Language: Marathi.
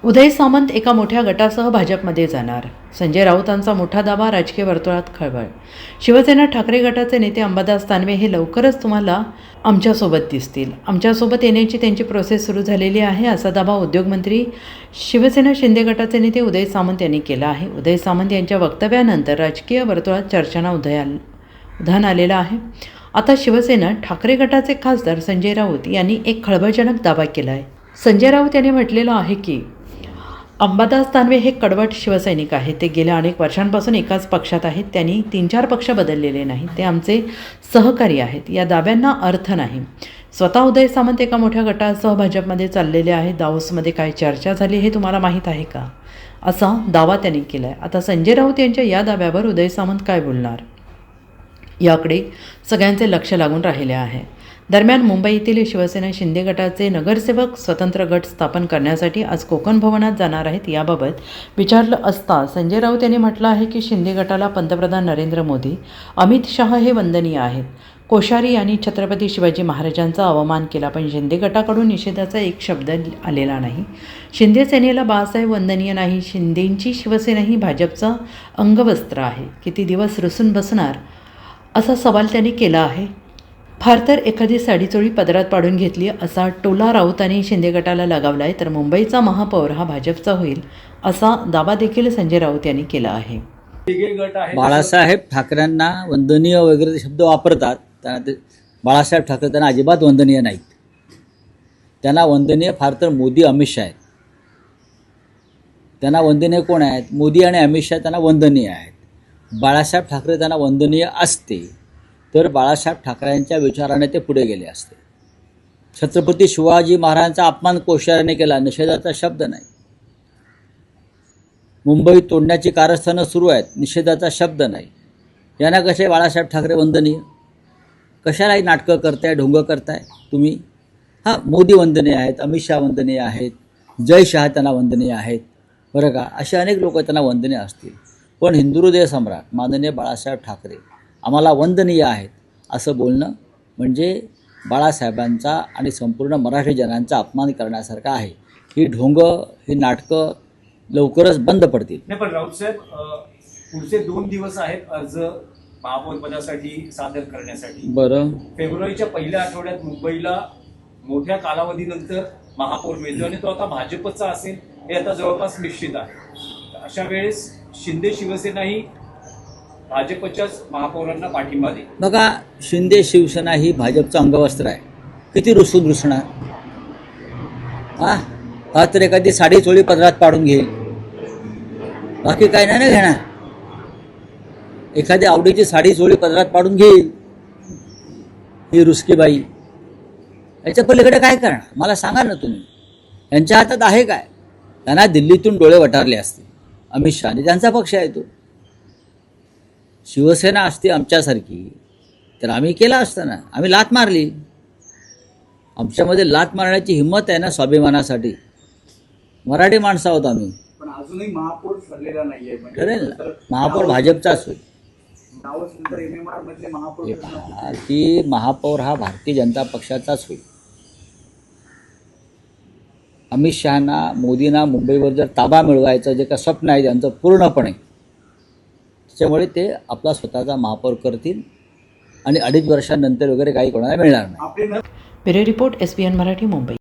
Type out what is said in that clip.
उदय सामंत एका मोठ्या गटासह भाजपमध्ये जाणार. संजय राऊतांचा मोठा दावा, राजकीय वर्तुळात खळबळ. शिवसेना ठाकरे गटाचे नेते अंबादास दानवे हे लवकरच तुम्हाला आमच्यासोबत दिसतील. आमच्यासोबत येण्याची त्यांची प्रोसेस सुरू झालेली आहे, असा दावा उद्योगमंत्री शिवसेना शिंदे गटाचे नेते उदय सामंत यांनी केला आहे. उदय सामंत यांच्या वक्तव्यानंतर राजकीय वर्तुळात चर्चांना उधाण आलेलं आहे. आता शिवसेना ठाकरे गटाचे खासदार संजय राऊत यांनी एक खळबळजनक दावा केला आहे. संजय राऊत यांनी म्हटलेलं आहे की अंबादास दानवे हे कडवट शिवसैनिक आहेत. ते गेल्या अनेक वर्षांपासून एकाच पक्षात आहेत. त्यांनी 3-4 पक्ष बदललेले नाहीत. ते आमचे सहकारी आहेत. या दाव्यांना अर्थ नाही. स्वतः उदय सामंत एका मोठ्या गटासह भाजपमध्ये चाललेले आहेत. दावोसमध्ये काय चर्चा झाली हे तुम्हाला माहीत आहे का, असा दावा त्यांनी केला आहे. आता संजय राऊत यांच्या या दाव्यावर उदय सामंत काय बोलणार, याकडे सगळ्यांचे लक्ष लागून राहिले आहे. दरम्यान मुंबईतील शिवसेना शिंदे गटाचे नगरसेवक स्वतंत्र गट स्थापन करण्यासाठी आज कोकण भवनात जाणार आहेत. याबाबत विचारलं असता संजय राऊत यांनी म्हटलं आहे की शिंदे गटाला पंतप्रधान नरेंद्र मोदी, अमित शाह हे वंदनीय आहेत. कोश्यारी यांनी छत्रपती शिवाजी महाराजांचा अवमान केला, पण शिंदे गटाकडून निषेधाचा एक शब्द आलेला नाही. शिंदे सेनेला बाळासाहेब वंदनीय नाही. शिंदेंची शिवसेना ही भाजपचं अंगवस्त्र आहे. किती दिवस रुसून बसणार, असा सवाल त्यांनी केला आहे. फार तर एखादी साडीचोळी पदरात पाडून घेतली असा टोला राऊतांनी शिंदे गटाला लगावला आहे. तर मुंबईचा महापौर हा भाजपचा होईल, असा दावा देखील संजय राऊत यांनी केला आहे. बाळासाहेब ठाकरेंना वंदनीय वगैरे शब्द वापरतात. त्यांना ते बाळासाहेब ठाकरे त्यांना अजिबात वंदनीय नाहीत. त्यांना वंदनीय फार तर मोदी, अमित शाह आहेत. त्यांना वंदनीय कोण आहेत? मोदी आणि अमित शाह त्यांना वंदनीय आहेत. बाळासाहेब ठाकरे त्यांना वंदनीय असते तर बाळासाहेब ठाकरेंच्या विचाराने ते पुढे गेले असते. छत्रपती शिवाजी महाराजांचा अपमान कोश्यारीने केला, निषेधाचा शब्द नाही. मुंबई तोडण्याची कारस्थानं सुरू आहेत, निषेधाचा शब्द नाही. यांना कसे बाळासाहेब ठाकरे वंदनीय? कशालाही नाटकं करताय, ढोंग करताय तुम्ही? हां, मोदी वंदनीय आहेत, अमित शाह वंदनीय आहेत, जय शाह त्यांना वंदनीय आहेत, बरं का? असे अनेक लोक त्यांना वंदनीय असतील. पण हिंदुहृदय सम्राट माननीय बाळासाहेब ठाकरे आम्हाला वंदनीय आहेत असं बोलणं म्हणजे बाळासाहेबांचा आणि संपूर्ण मराठी जनांचा अपमान करण्यासारखं आहे. ही ढोंग, ही नाटकं लवकरच बंद पडतील. नाही, पण राऊत साहेब, पुढचे 2 दिवस आहेत अर्ज महापौर पदासाठी सादर करण्यासाठी. बरं, फेब्रुवारीच्या पहिल्या आठवड्यात मुंबईला मोठ्या कालावधीनंतर महापौर मिळतो आणि तो आता भाजपचा असेल हे आता जवळपास निश्चित आहे. अशा वेळेस शिंदे शिवसेना ही भाजपच्याच महापौरांना पाठिंबा देईल. बघा, शिंदे शिवसेना ही भाजपचं अंगवस्त्र आहे. किती रुसणार? हा तर एखादी साडी चोळी पदरात पाडून घेईल, बाकी काय नाही ना घेणार. एखादी आवडीची साडी चोळी पदरात पाडून घेईल ही रुसकीबाई. याच्या पलीकडे काय करणार मला सांगा ना तुम्ही? यांच्या हातात आहे काय? त्यांना दिल्लीतून डोळे वटारले असते अमित शहाने, त्यांचा पक्ष आहे तो. शिवसेना असती आमच्यासारखी तर आम्ही केलं असतं ना. आम्ही लात मारली. आमच्यामध्ये लात मारण्याची हिंमत आहे ना, स्वाभिमानासाठी. मराठी माणसं आहोत आम्ही. पण अजूनही महापौर ठरलेला नाहीये. ठरेल ना, महापौर भाजपचाच होईल. की महापौर हा भारतीय जनता पक्षाचाच होईल. अमित शहाना, मोदींना मुंबईवर जर ताबा मिळवायचं जे काही स्वप्न आहे त्यांचं पूर्णपणे, त्याच्यामुळे ते आपला स्वतःचा महापौर करतील आणि 2.5 वर्षांनंतर वगैरे काही कोणाला मिळणार नाही. Bureau report, SBN Marathi, Mumbai.